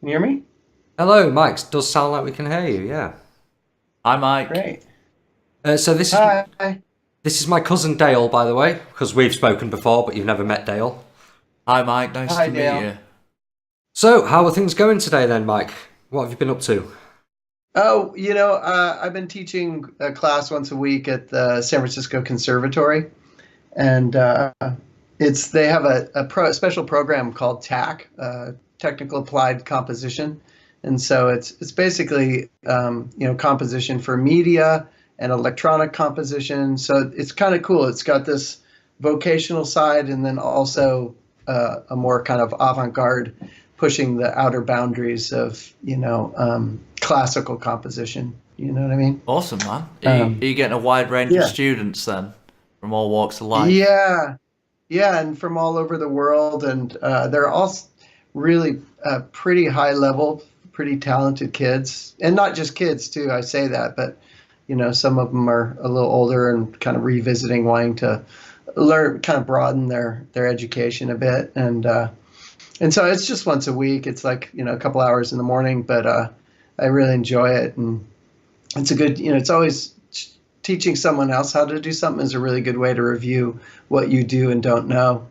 Can you hear me? Hello, Mike. Does sound like we can hear you. Yeah. Hi, Mike. Great. So Hi. this is my cousin Dale, by the way, because we've spoken before, but you've never met Dale. Hi, Mike. Nice Hi, to meet Dale. you. So how are things going today then, Mike? What have you been up to? Oh, I've been teaching a class once a week at the San Francisco Conservatory, and they have a special program called TAC, Technical Applied Composition, and so it's basically composition for media and electronic composition. So it's kind of cool. It's got this vocational side, and then also a more kind of avant-garde, pushing the outer boundaries of classical composition. You know what I mean? Awesome, man. Are Um, you getting a wide range of yeah, students then, from all walks of life? yeah, yeah, and from all over the world, and they're all really pretty high level, pretty talented kids, and not just kids too. I say that, but some of them are a little older and kind of revisiting, wanting to learn, kind of broaden their education a bit, and so it's just once a week. It's like a couple hours in the morning, but I really enjoy it, and it's a good, it's always teaching someone else how to do something is a really good way to review what you do and don't know.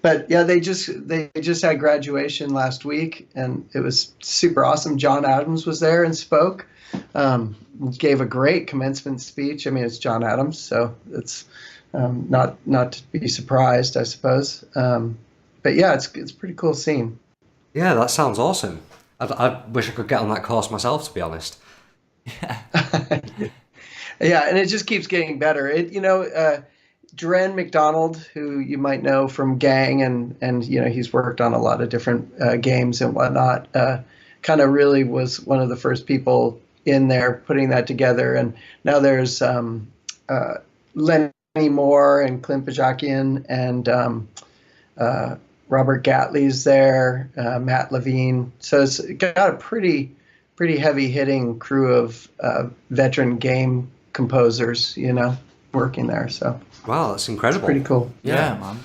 But yeah, they just had graduation last week, and it was super awesome. John Adams was there and spoke. Um, Gave a great commencement speech. I mean, it's John Adams, so it's not to be surprised, I suppose. But yeah, it's a pretty cool scene. Yeah, that sounds awesome. I wish I could get on that course myself, to be honest. Yeah, and it just keeps getting better. Duran McDonald, who you might know from Gang, and he's worked on a lot of different games and whatnot. Kind of really was one of the first people in there putting that together. And now there's Lenny Moore and Clint Bajakian and uh, Robert Gatley's there, Matt Levine. So it's got a pretty heavy hitting crew of veteran game composers, working there. So Wow, that's it's incredible. pretty cool. Yeah. Yeah, man.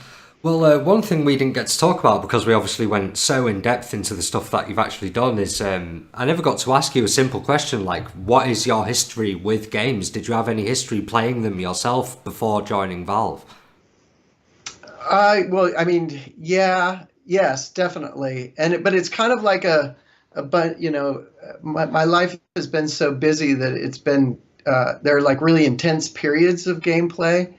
Well, one thing we didn't get to talk about because we obviously went so in depth into the stuff that you've actually done is I never got to ask you a simple question like, what is your history with games? Did you have any history playing them yourself before joining Valve? Well, I mean, yeah, yes, definitely. But it's kind of like but my life has been so busy that it's been, there are like really intense periods of gameplay,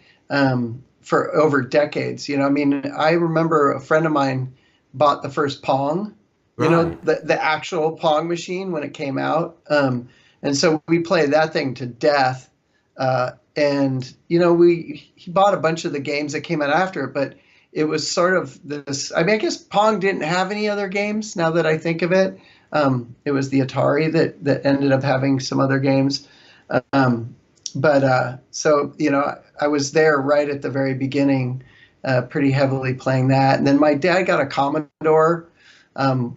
for over decades. I mean, I remember a friend of mine bought the first Pong, Right. the actual Pong machine when it came out. And so we played that thing to death. And we he bought a bunch of the games that came out after it, but it was sort of this. I mean, I guess Pong didn't have any other games. Now that I think of it, it was the Atari that ended up having some other games. Um, but so I was there right at the very beginning, pretty heavily playing that, and then my dad got a Commodore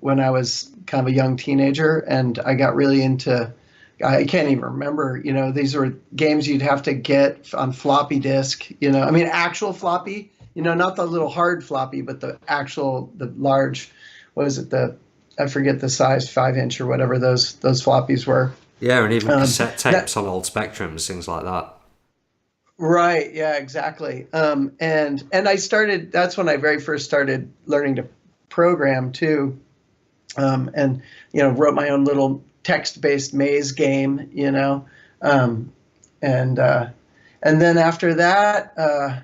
when I was kind of a young teenager, and I got really into. I can't even remember. These were games you'd have to get on floppy disk. I mean, actual floppy. Not the little hard floppy, but the large. What is it? I forget the size, 5 inch or whatever those floppies were. Yeah, and even Um, cassette that tapes on old Spectrums, things like that. Right, yeah, exactly. And I started. That's when I very first started learning to program too. And wrote my own little text-based maze game. Um, and and then after that,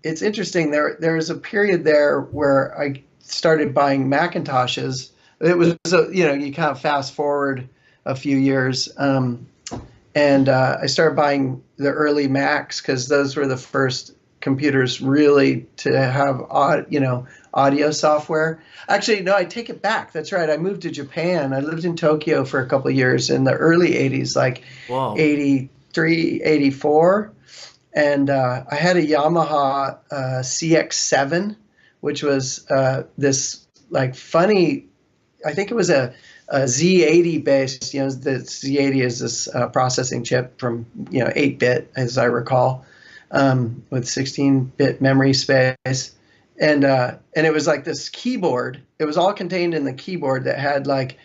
it's interesting. There's a period there where I started buying Macintoshes. It was you kind of fast forward a few years. And I started buying the early Macs because those were the first computers really to have audio software. Actually, no, I take it back. That's right. I moved to Japan. I lived in Tokyo for a couple of years in the early 80s, like Whoa. 83, 84. And I had a Yamaha CX7, which was this like funny. I think it was a Z80 based. The Z80 is this processing chip from 8-bit, as I recall, with 16-bit memory space, and it was like this keyboard. It was all contained in the keyboard that had like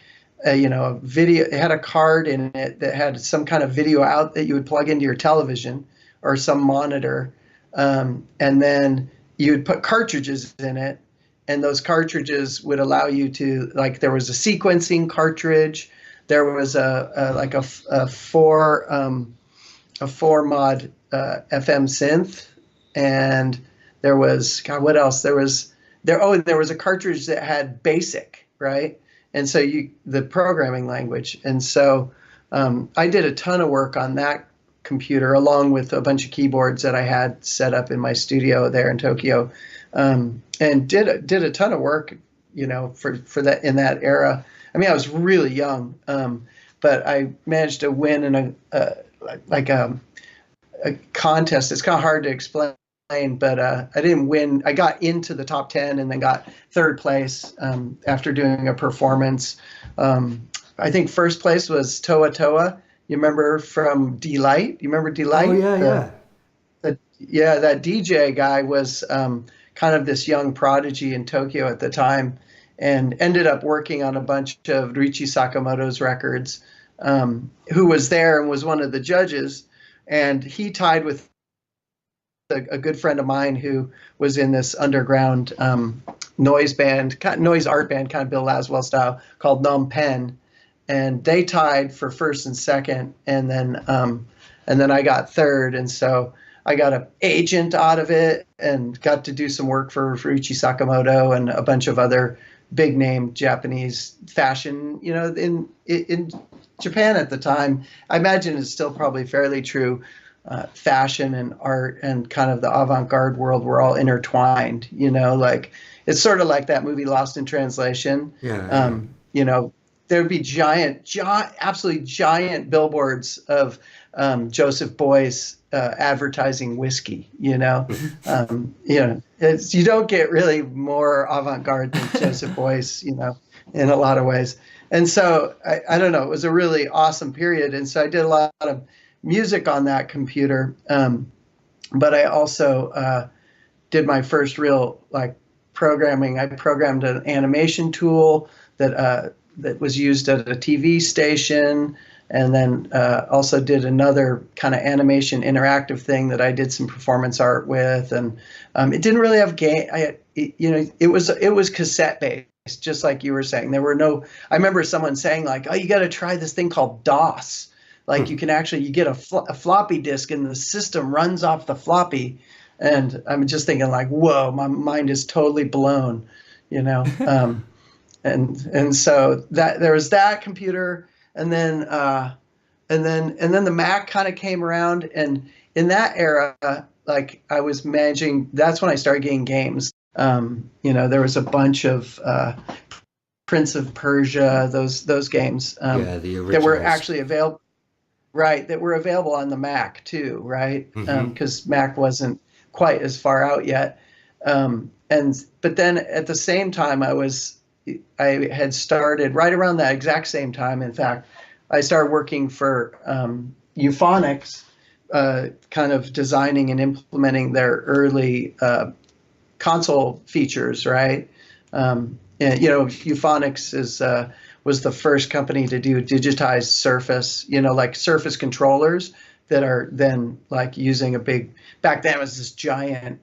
a video. It had a card in it that had some kind of video out that you would plug into your television or some monitor, and then you would put cartridges in it, and those cartridges would allow you to, like, there was a sequencing cartridge, there was a four mod FM synth, and there was, God, what else? There was a cartridge that had BASIC, right? And so the programming language. And so I did a ton of work on that computer, along with a bunch of keyboards that I had set up in my studio there in Tokyo, and did a ton of work, for that in that era. I mean, I was really young, but I managed to win in a contest. It's kind of hard to explain, but I didn't win. I got into the top 10 and then got third place after doing a performance. I think first place was Toa Toa. You remember from Delight? You remember Delight? Oh, yeah. That DJ guy was kind of this young prodigy in Tokyo at the time, and ended up working on a bunch of Ryuichi Sakamoto's records, who was there and was one of the judges. And he tied with a good friend of mine who was in this underground noise art band, kind of Bill Laswell style, called Phnom Penh. And they tied for first and second, and then I got third. And so I got an agent out of it and got to do some work for Ryuichi Sakamoto and a bunch of other big name Japanese fashion, in Japan at the time. I imagine it's still probably fairly true. Fashion and art and kind of the avant-garde world were all intertwined, like it's sort of like that movie Lost in Translation. There'd be absolutely giant billboards of Joseph Beuys advertising whiskey. You don't get really more avant-garde than Joseph Beuys, in a lot of ways. And so I don't know, it was a really awesome period. And so I did a lot of music on that computer, but I also did my first real programming. I programmed an animation tool that was used at a TV station, and then also did another kind of animation interactive thing that I did some performance art with. And it didn't really have game. It was cassette based, just like you were saying. There were no. I remember someone saying "Oh, you got to try this thing called DOS." You get a floppy disk and the system runs off the floppy. And I'm just thinking whoa, my mind is totally blown, and so that there was that computer, and then the Mac kind of came around, and in that era, I was managing, that's when I started getting games. There was a bunch of Prince of Persia, those games, the originals, that were actually available. Right, that were available on the Mac too, right? Because Mac wasn't quite as far out yet. But then at the same time, I had started right around that exact same time. In fact, I started working for Euphonics, kind of designing and implementing their early console features, right? Euphonics was the first company to do digitized Surface, like Surface controllers that are then using back then it was this giant,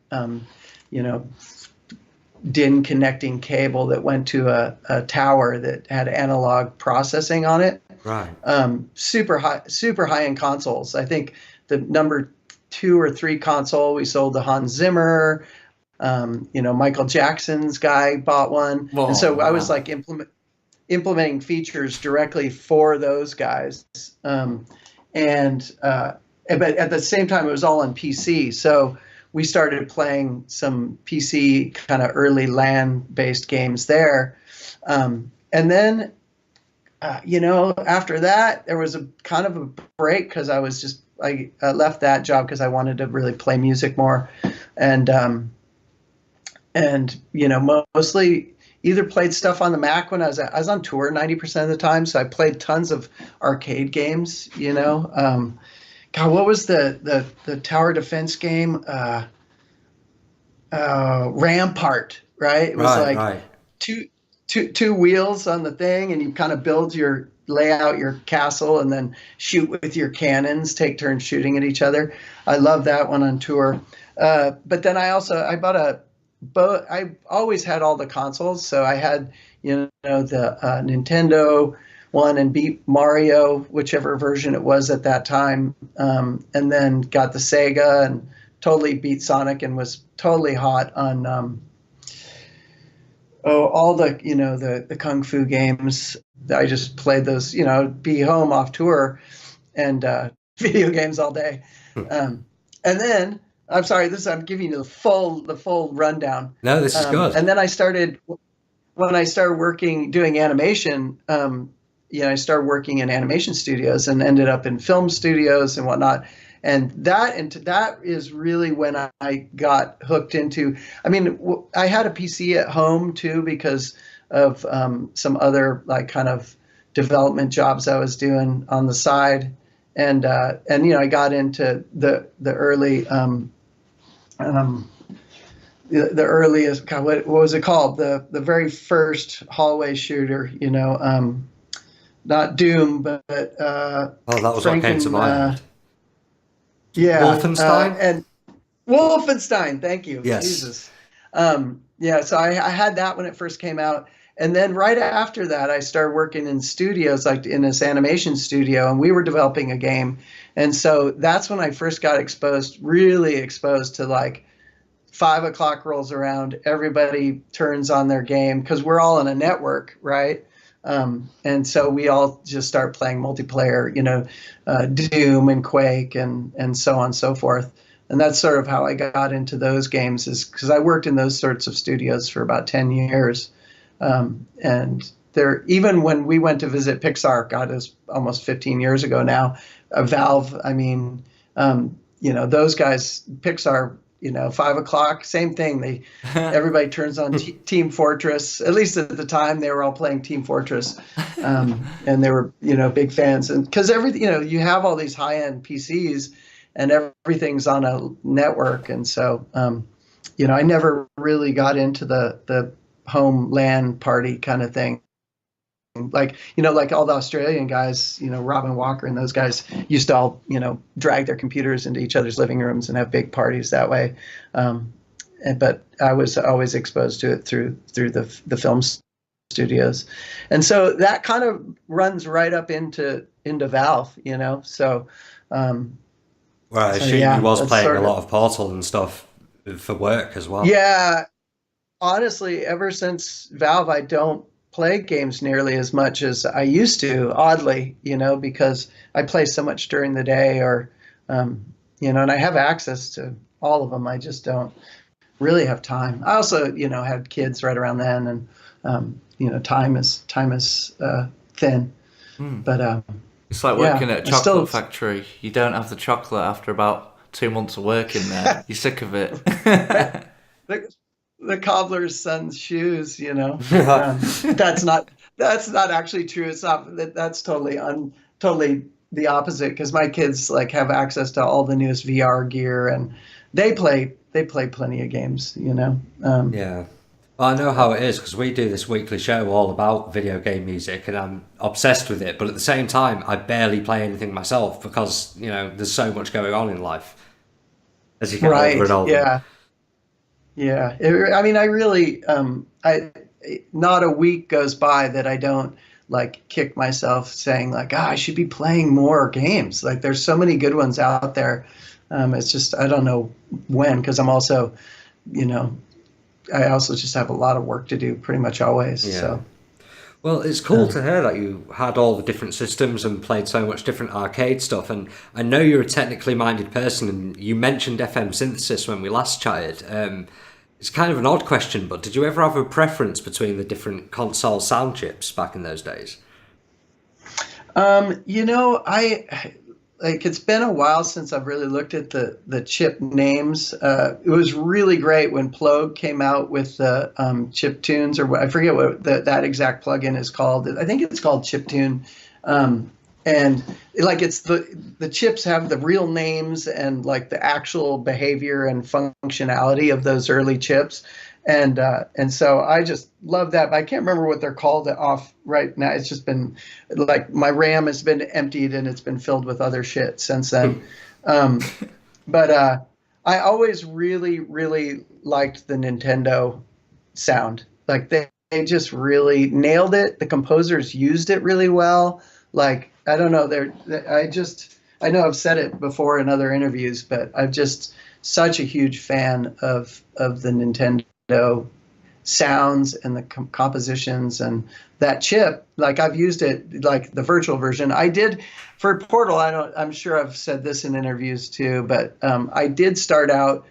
DIN connecting cable that went to a tower that had analog processing on it. Right. Super high end consoles. I think the number 2 or 3 console we sold to Hans Zimmer. Michael Jackson's guy bought one. Whoa, and so wow. I was implementing features directly for those guys. But at the same time, it was all on PC. So we started playing some PC kind of early LAN-based games there. And then, after that, there was a kind of a break because I left that job because I wanted to really play music more. And mostly either played stuff on the Mac when I was on tour 90% of the time. So I played tons of arcade games, God, what was the tower defense game? Rampart, right? It was Right, like right. two wheels on the thing, and you kind of lay out your castle and then shoot with your cannons, take turns shooting at each other. I love that one on tour. But then I bought a boat. I always had all the consoles, so I had the Nintendo one and beat Mario, whichever version it was at that time, and then got the Sega and totally beat Sonic and was totally hot on all the kung fu games. I just played those, be home off tour and video games all day. And then I'm sorry, I'm giving you the full rundown. No, this is good. And then when I started working doing animation, I started working in animation studios and ended up in film studios and whatnot. And that is really when I got hooked into. I mean, I had a PC at home too because of some other like kind of development jobs I was doing on the side, and I got into the early the earliest, God, what was it called? The very first hallway shooter, not Doom, but That was what came to mind. Yeah, Wolfenstein? And Wolfenstein. Thank you. Yes. Jesus. So I had that when it first came out, and then right after that, I started working in studios, like in this animation studio, and we were developing a game, and so that's when I first got really exposed to like 5 o'clock rolls around, everybody turns on their game because we're all in a network, right? And so we all just start playing multiplayer, Doom and Quake and so on and so forth. And that's sort of how I got into those games, is because I worked in those sorts of studios for about 10 years. And even when we went to visit Pixar, God, it was almost 15 years ago now, Valve, I mean, those guys, Pixar, 5 o'clock, same thing. Everybody turns on Team Fortress. At least at the time, they were all playing Team Fortress, and they were, big fans. And because everything, you have all these high-end PCs, and everything's on a network, and so, I never really got into the home LAN party kind of thing. Like all the Australian guys, Robin Walker and those guys used to all, drag their computers into each other's living rooms and have big parties that way. But I was always exposed to it through the film studios. And so that kind of runs right up into Valve, so. Well, I assume he was playing a lot of Portal and stuff for work as well. Yeah. Honestly, ever since Valve, I don't play games nearly as much as I used to, oddly, because I play so much during the day and I have access to all of them. I just don't really have time. I also, had kids right around then, and, time is thin. But it's like working at a chocolate factory. You don't have the chocolate after about 2 months of working there. You're sick of it. The cobbler's son's shoes, that's not actually true. It's not. That's totally the opposite, because my kids like have access to all the newest VR gear, and they play plenty of games, Yeah. Well, I know how it is, because we do this weekly show all about video game music, and I'm obsessed with it. But at the same time, I barely play anything myself because there's so much going on in life as you get older and older. Yeah. Yeah, I mean, I really, not a week goes by that I don't like kick myself saying like, I should be playing more games. Like, there's so many good ones out there. It's just, I don't know when, because I'm also, I also just have a lot of work to do pretty much always. Yeah. So. Well, it's cool to hear that you had all the different systems and played so much different arcade stuff. And I know you're a technically minded person, and you mentioned FM synthesis when we last chatted. It's kind of an odd question, but did you ever have a preference between the different console sound chips back in those days? It's been a while since I've really looked at the chip names. It was really great when Plogue came out with the chip tunes, or I forget what that exact plugin is called. I think it's called Chiptune. and like it's the chips have the real names and like the actual behavior and functionality of those early chips, and so I just love that. But I can't remember what they're called off right now. It's just been like my RAM has been emptied and it's been filled with other shit since then. But I always really, really liked the Nintendo sound. Like they just really nailed it. The composers used it really well. Like, I don't know, I know I've said it before in other interviews, but I'm just such a huge fan of the Nintendo sounds and the compositions and that chip. Like, I've used it, like the virtual version I did for Portal. I'm sure I've said this in interviews too, but I did start out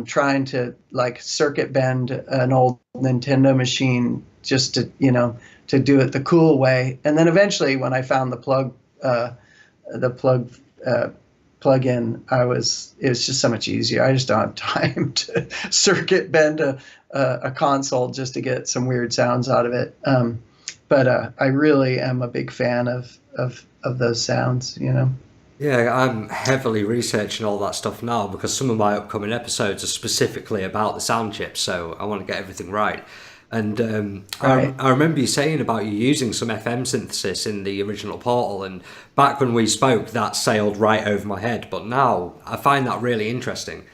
trying to like circuit bend an old Nintendo machine just to do it the cool way. And then eventually when I found the plug-in, it was just so much easier. I just don't have time to circuit bend a console just to get some weird sounds out of it. But I really am a big fan of those sounds, Yeah, I'm heavily researching all that stuff now because some of my upcoming episodes are specifically about the sound chips, so I want to get everything right. And right. I remember you saying about you using some FM synthesis in the original Portal, and back when we spoke, that sailed right over my head. But now I find that really interesting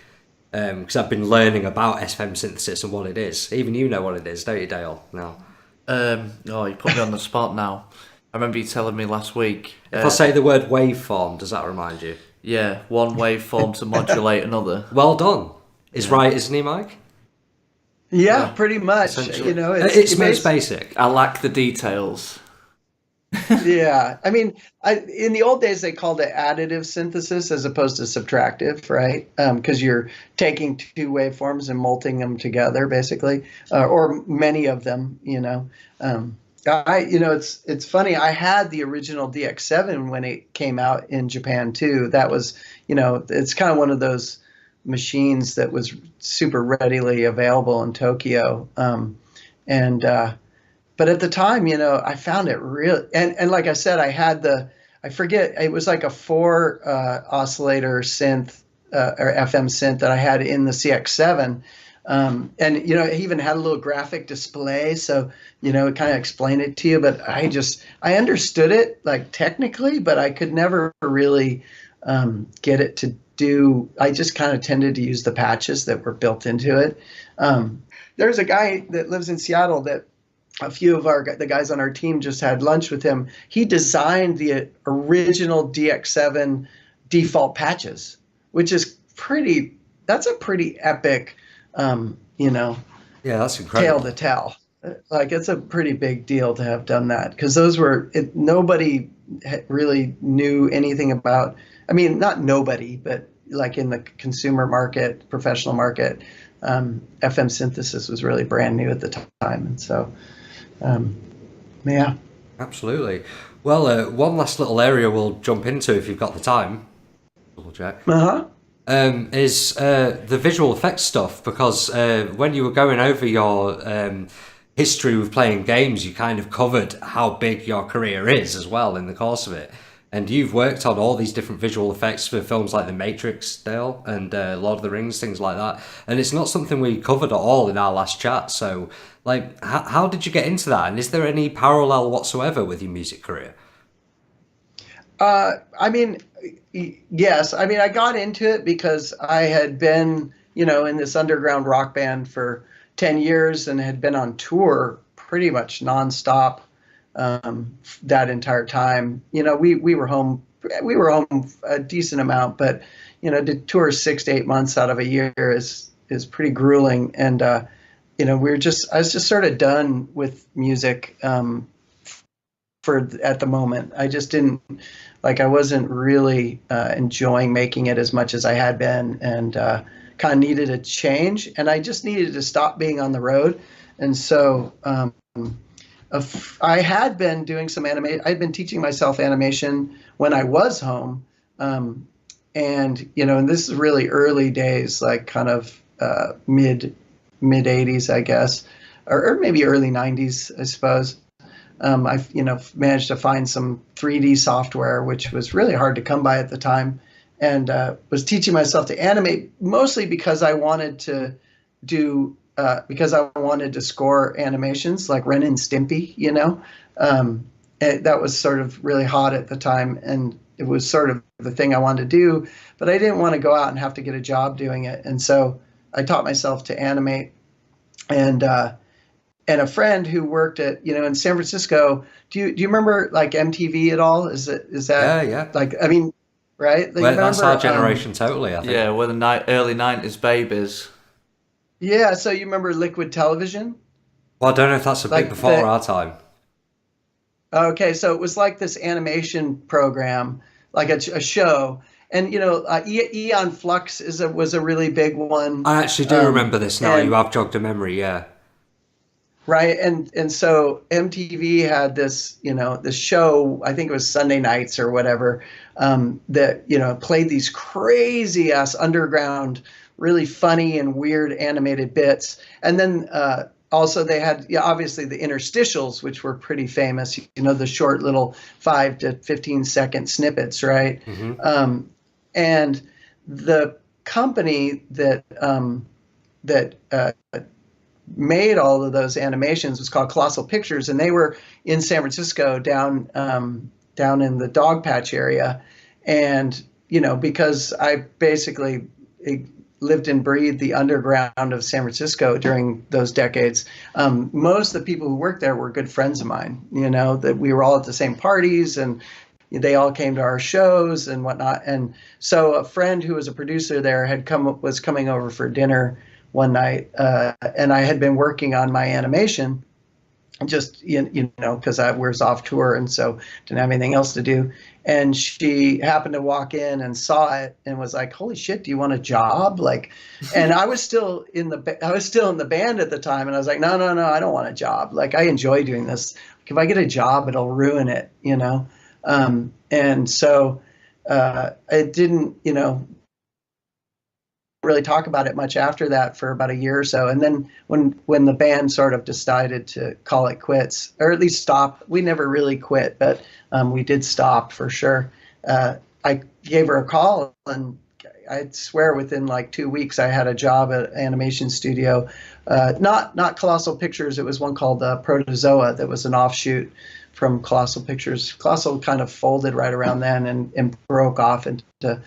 because I've been learning about FM synthesis and what it is. Even you know what it is, don't you, Dale? No. Oh, you put me on the spot now. I remember you telling me last week. If I say the word waveform, does that remind you? Yeah, one waveform to modulate another. Well done. It's right, isn't he, Mike? Yeah, pretty much. It's most basic. I lack the details. Yeah, I mean, in the old days they called it additive synthesis as opposed to subtractive, right? Because you're taking two waveforms and molting them together, basically, or many of them. It's funny. I had the original DX7 when it came out in Japan too. That was, it's kind of one of those machines that was super readily available in Tokyo. But at the time, I found it real. And like I said, I had I forget, it was like a 4 oscillator synth or FM synth that I had in the CX7. And, it even had a little graphic display. So, it kind of explained it to you. But I understood it like technically, but I could never really get it to do. I just kind of tended to use the patches that were built into it. There's a guy that lives in Seattle that a few of the guys on our team just had lunch with him. He designed the original DX7 default patches, which is that's a pretty epic, yeah, that's incredible. Tale to tell. Like, it's a pretty big deal to have done that because nobody really knew anything about. I mean, not nobody, but like in the consumer market, professional market, FM synthesis was really brand new at the time, and so. Yeah. Absolutely. Well, one last little area we'll jump into if you've got the time. Double check. Is the visual effects stuff, because when you were going over your history with playing games, you kind of covered how big your career is as well in the course of it. And you've worked on all these different visual effects for films like The Matrix, Dale, and Lord of the Rings, things like that. And it's not something we covered at all in our last chat. So, like, how did you get into that? And is there any parallel whatsoever with your music career? I mean, yes. I mean, I got into it because I had been, in this underground rock band for 10 years and had been on tour pretty much nonstop. That entire time, we were home a decent amount, but to tour 6 to 8 months out of a year is pretty grueling. And I was just sort of done with music at the moment. I just didn't I wasn't really enjoying making it as much as I had been, and kind of needed a change. And I just needed to stop being on the road, and so. I had been doing some animation. I'd been teaching myself animation when I was home. And this is really early days, like kind of mid 80s, I guess, or maybe early 90s, I suppose. I managed to find some 3D software, which was really hard to come by at the time, and was teaching myself to animate mostly because I wanted to score animations like Ren and Stimpy, that was sort of really hot at the time, and it was sort of the thing I wanted to do, but I didn't want to go out and have to get a job doing it. And so I taught myself to animate, and a friend who worked at, in San Francisco. Do you remember like MTV at all? Is that yeah. Like, I mean, right? Well, that's our generation totally, I think. Yeah, we're the early 90s babies. Yeah, so you remember Liquid Television? Well, I don't know if that's a bit before our time. Okay, so it was like this animation program, like a show. And, Eon Flux was a really big one. I actually do remember this now. You have jogged a memory, yeah. Right, and so MTV had this, this show, I think it was Sunday nights or whatever, that, played these crazy ass underground, really funny and weird animated bits. And then also they had, obviously the interstitials, which were pretty famous, the short little 5 to 15 second snippets, right? Mm-hmm. And the company that made all of those animations was called Colossal Pictures, and they were in San Francisco, down in the Dogpatch area. And because I basically lived and breathed the underground of San Francisco during those decades, most of the people who worked there were good friends of mine. That we were all at the same parties, and they all came to our shows and whatnot. And so a friend who was a producer there was coming over for dinner one night, and I had been working on my animation, just because I was off tour and so didn't have anything else to do. And she happened to walk in and saw it and was like, "Holy shit, do you want a job?" Like, and I was still in the band at the time, and I was like, "No, I don't want a job. Like, I enjoy doing this. If I get a job, it'll ruin it, And so it didn't, really talk about it much after that for about a year or so. And then when the band sort of decided to call it quits, or at least stop, we never really quit, but we did stop for sure. I gave her a call, and I'd swear within like 2 weeks I had a job at an animation studio, not Colossal Pictures. It was one called Protozoa that was an offshoot from Colossal Pictures. Colossal kind of folded right around then and broke off into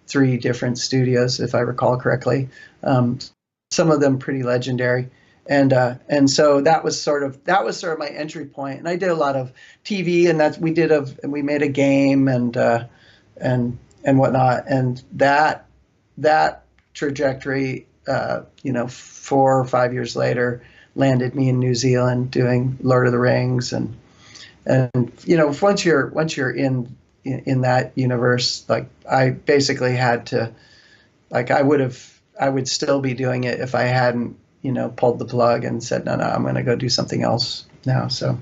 3 different studios, if I recall correctly. Some of them pretty legendary, and so that was sort of my entry point. And I did a lot of TV, and we made a game and whatnot. And that trajectory, 4 or 5 years later, landed me in New Zealand doing Lord of the Rings, and once you're in that universe, like I basically had to, like I would still be doing it if I hadn't, pulled the plug and said, no, I'm going to go do something else now. So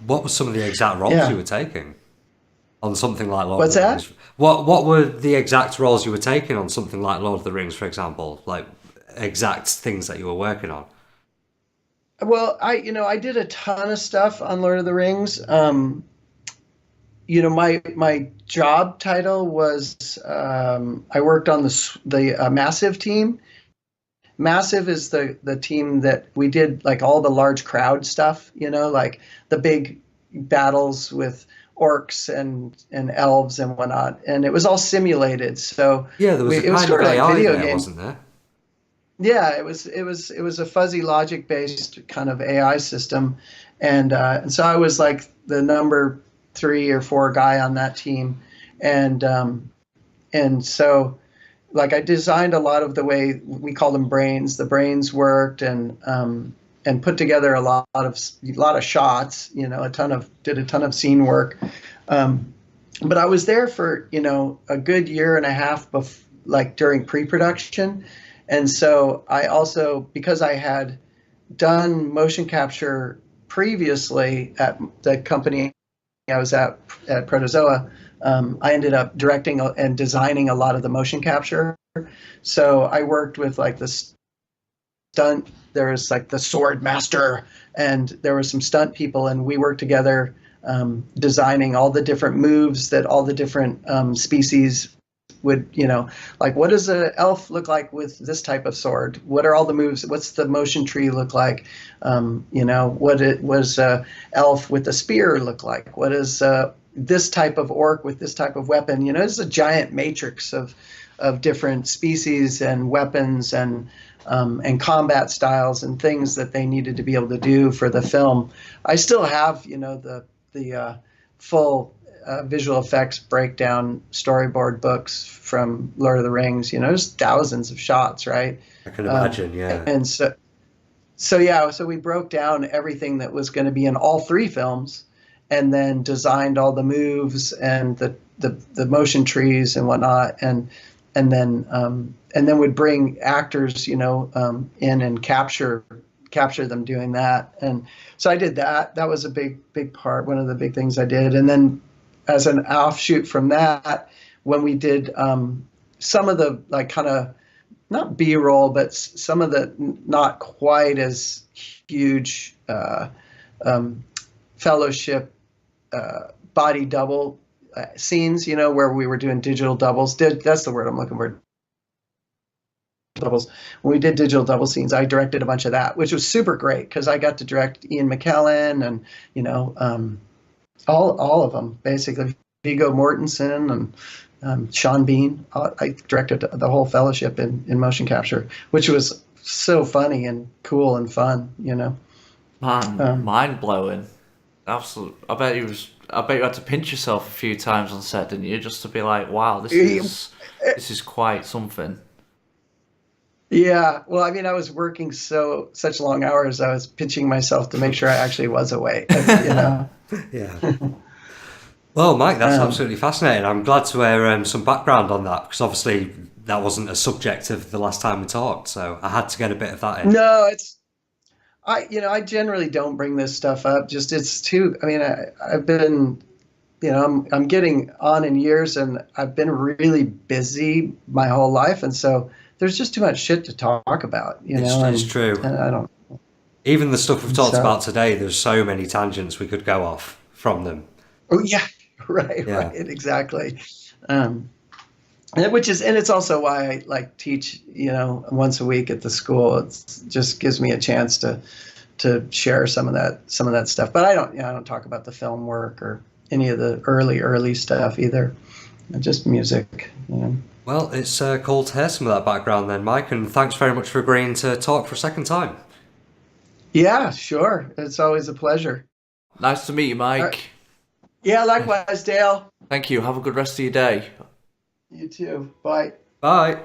what were some of the exact roles you were taking on something like Lord What's of the that? Rings? What were the exact roles you were taking on something like Lord of the Rings, for example, like exact things that you were working on? Well, I did a ton of stuff on Lord of the Rings. My job title was I worked on the Massive team. Massive is the team that we did like all the large crowd stuff, like the big battles with orcs and elves and whatnot, and it was all simulated. So yeah, there was it was sort of like video game, wasn't there? Yeah, it was a fuzzy logic based kind of AI system, and so I was like the number 3 or 4 guy on that team, and so like I designed a lot of the way we call them brains. The brains worked, and put together a lot of shots. Did a ton of scene work, but I was there for a good year and a half like during pre-production. And so I also, because I had done motion capture previously at the company I was at Protozoa, I ended up directing and designing a lot of the motion capture. So I worked with like the stunt. There was like the sword master, and there were some stunt people, and we worked together designing all the different moves that all the different species would, like what does an elf look like with this type of sword? What are all the moves? What's the motion tree look like? What it was elf with a spear look like? What is this type of orc with this type of weapon? It's a giant matrix of different species and weapons and combat styles and things that they needed to be able to do for the film. I still have, the full visual effects breakdown storyboard books from Lord of the Rings. There's thousands of shots, right? I can imagine, yeah. And so we broke down everything that was going to be in all three films, and then designed all the moves and the motion trees and whatnot, and then would bring actors, in and capture them doing that. And so I did that. That was a big part, one of the big things I did. And then as an offshoot from that, when we did some of the like kind of not B-roll, but some of the not quite as huge fellowship body double scenes, where we were doing digital doubles. That's the word I'm looking for. Doubles. When we did digital double scenes, I directed a bunch of that, which was super great because I got to direct Ian McKellen and all of them basically. Viggo Mortensen and Sean Bean. I directed the whole fellowship in motion capture, which was so funny and cool and fun. Man, mind blowing. Absolutely. I bet you had to pinch yourself a few times on set, didn't you, just to be like, wow, this is quite something. Yeah, well, I mean, I was working such long hours. I was pinching myself to make sure I actually was awake. Yeah. Well, Mike, that's absolutely fascinating. I'm glad to hear some background on that, because obviously that wasn't a subject of the last time we talked, so I had to get a bit of that in. No, I generally don't bring this stuff up. Just it's too. I mean, I've been, I'm getting on in years, and I've been really busy my whole life, and so there's just too much shit to talk about. It's true. And I don't. Even the stuff we've talked about today, there's so many tangents we could go off from them. Oh yeah, right, exactly. It's also why I teach, once a week at the school. It just gives me a chance to share some of that stuff. But I don't talk about the film work or any of the early stuff either. Just music. Well, it's cool to hear some of that background then, Mike, and thanks very much for agreeing to talk for a second time. Yeah, sure. It's always a pleasure. Nice to meet you, Mike. Right. Yeah, likewise, Dale. Thank you. Have a good rest of your day. You too. Bye. Bye.